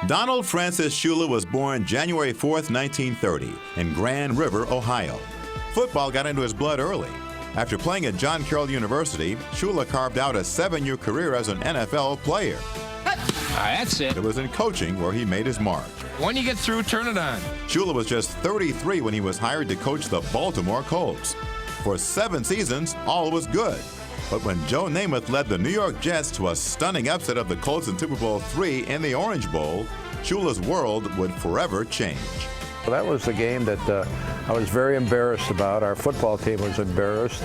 Donald Francis Shula was born January 4th, 1930, in Grand River, Ohio. Football got into his blood early. After playing at John Carroll University, Shula carved out a 7-year career as an NFL player. That's it. It was in coaching where he made his mark. When you get through, turn it on. Shula was just 33 when he was hired to coach the Baltimore Colts. For 7 seasons, all was good. But when Joe Namath led the New York Jets to a stunning upset of the Colts in Super Bowl III in the Orange Bowl, Shula's world would forever change. Well, that was the game that I was very embarrassed about. Our football team was embarrassed.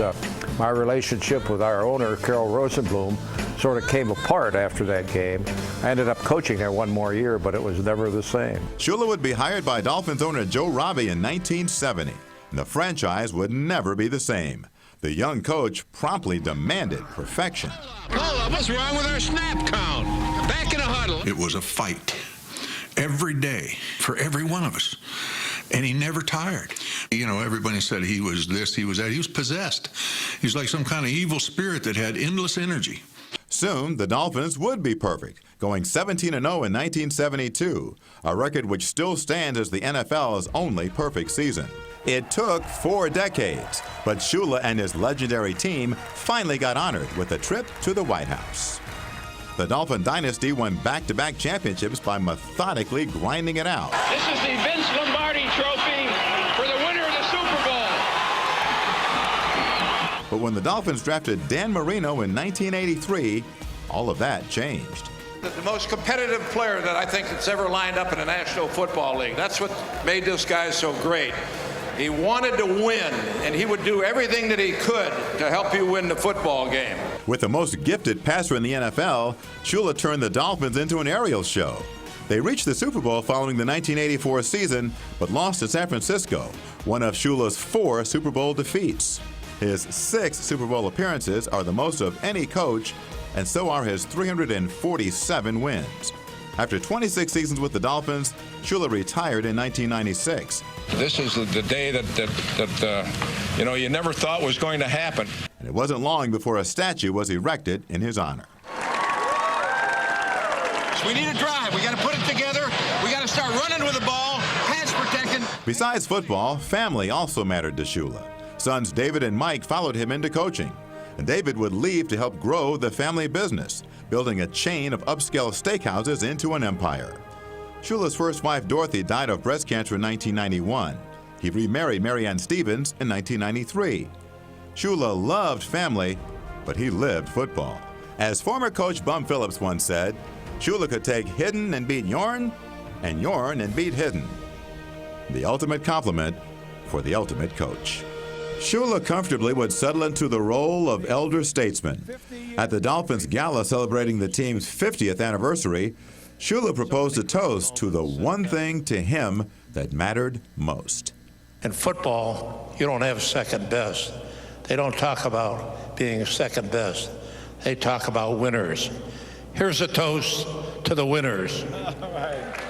My relationship with our owner, Carol Rosenblum, sort of came apart after that game. I ended up coaching there one more year, but it was never the same. Shula would be hired by Dolphins owner Joe Robbie in 1970, and the franchise would never be the same. The young coach promptly demanded perfection. Hold up, what's wrong with our snap count? Back in a huddle. It was a fight every day for every one of us. And he never tired. You know, everybody said he was this, he was that. He was possessed. He was like some kind of evil spirit that had endless energy. Soon, the Dolphins would be perfect, going 17-0 in 1972, a record which still stands as the NFL's only perfect season. It took 4 decades, but Shula and his legendary team finally got honored with a trip to the White House. The Dolphin dynasty won back-to-back championships by methodically grinding it out. This is the Vince Lombardi Trophy for the winner of the Super Bowl. But when the Dolphins drafted Dan Marino in 1983, all of that changed. The most competitive player that I think that's ever lined up in the National Football League. That's what made this guy so great. He wanted to win, and he would do everything that he could to help you win the football game. With the most gifted passer in the NFL, Shula turned the Dolphins into an aerial show. They reached the Super Bowl following the 1984 season, but lost to San Francisco, one of Shula's 4 Super Bowl defeats. His 6 Super Bowl appearances are the most of any coach, and so are his 347 wins. After 26 seasons with the Dolphins, Shula retired in 1996. This is the day that you never thought was going to happen. And it wasn't long before a statue was erected in his honor. So we need a drive. We got to put it together. We got to start running with the ball, pass protecting. Besides football, family also mattered to Shula. Sons David and Mike followed him into coaching, and David would leave to help grow the family business, building a chain of upscale steakhouses into an empire. Shula's first wife, Dorothy, died of breast cancer in 1991. He remarried Mary Ann Stevens in 1993. Shula loved family, but he lived football. As former coach Bum Phillips once said, Shula could take Hidden and beat Yorn, and Yorn and beat Hidden. The ultimate compliment for the ultimate coach. Shula comfortably would settle into the role of elder statesman. At the Dolphins gala celebrating the team's 50th anniversary, Shula proposed a toast to the one thing to him that mattered most. In football, you don't have second best. They don't talk about being second best. They talk about winners. Here's a toast to the winners. All right.